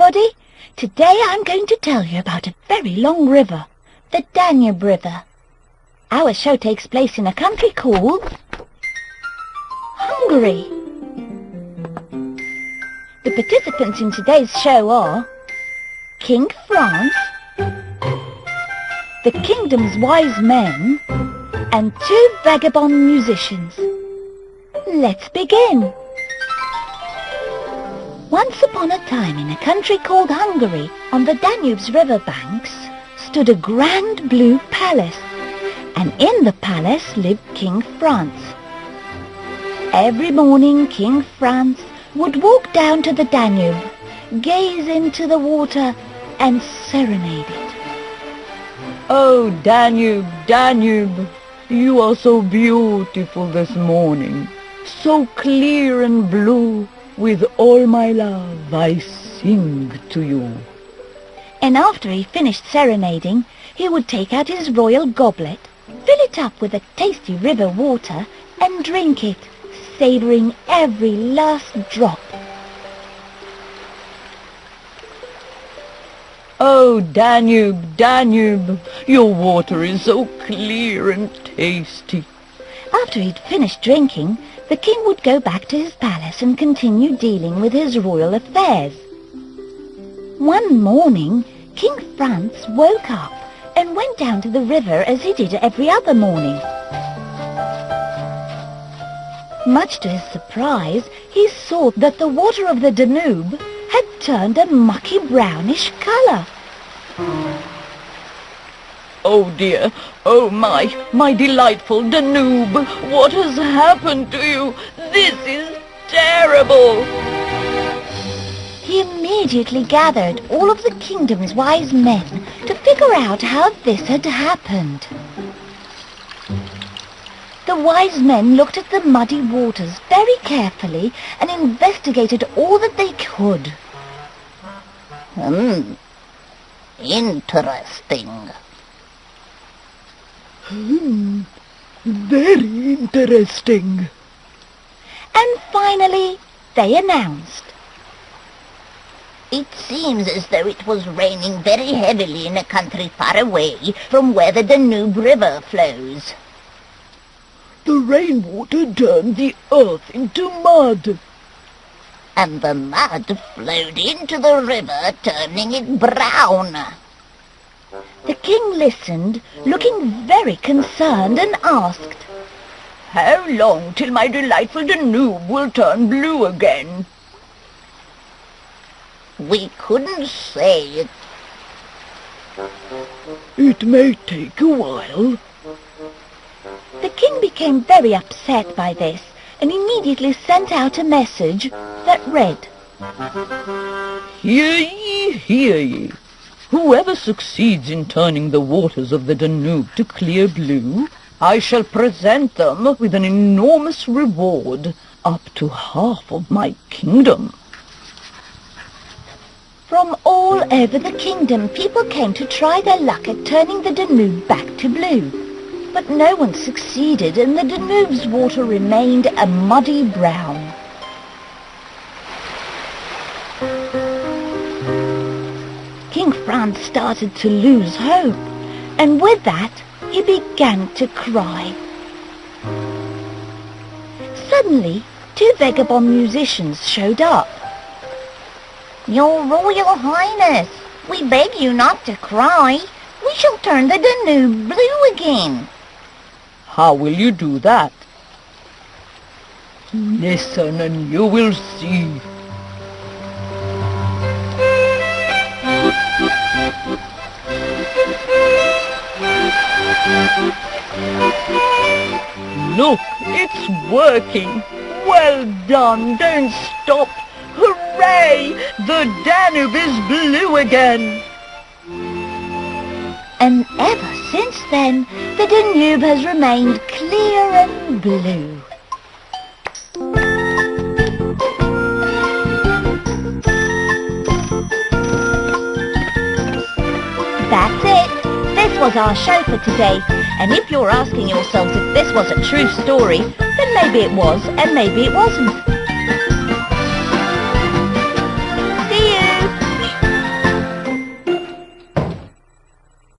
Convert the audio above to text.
everybody. Today I'm going to tell you about a very long river, the Danube River. Our show takes place in a country called Hungary. The participants in today's show are King France, the kingdom's wise men, and 2 vagabond musicians. Let's begin. Once upon a time, in a country called Hungary, on the Danube's river banks, stood a grand blue palace, and in the palace lived King France. Every morning, King France would walk down to the Danube, gaze into the water, and serenade it. "Oh, Danube, Danube, you are so beautiful this morning, so clear and blue. With all my love I sing to you." And after he finished serenading, he would take out his royal goblet, fill it up with the tasty river water, and drink it, savouring every last drop. "Oh, Danube, Danube, your water is so clear and tasty." After he'd finished drinking, the king would go back to his palace and continue dealing with his royal affairs. One morning, King France woke up and went down to the river as he did every other morning. Much to his surprise, he saw that the water of the Danube had turned a mucky brownish colour. "Oh dear, oh my delightful Danube, what has happened to you? This is terrible!" He immediately gathered all of the kingdom's wise men to figure out how this had happened. The wise men looked at the muddy waters very carefully and investigated all that they could. Interesting. Very interesting. And finally, they announced, It seems as though it was raining very heavily in a country far away from where the Danube River flows. The rainwater turned the earth into mud. And the mud flowed into the river, turning it brown. The king listened, looking very concerned, and asked, "How long till my delightful Danube will turn blue again?" We couldn't say. "It may take a while." The king became very upset by this and immediately sent out a message that read, "Hear ye, hear ye. Whoever succeeds in turning the waters of the Danube to clear blue, I shall present them with an enormous reward, up to half of my kingdom." From all over the kingdom, people came to try their luck at turning the Danube back to blue. But no one succeeded, and the Danube's water remained a muddy brown. King France started to lose hope, and with that, he began to cry. Suddenly, 2 vagabond musicians showed up. Your Royal Highness, we beg you not to cry. We shall turn the Danube blue again. "How will you do that?" "Listen and you will see." "Look, it's working. Well done, don't stop. Hooray! The Danube is blue again." And ever since then, the Danube has remained clear and blue. That's it. This was our show for today. And if you're asking yourselves if this was a true story, then maybe it was and maybe it wasn't.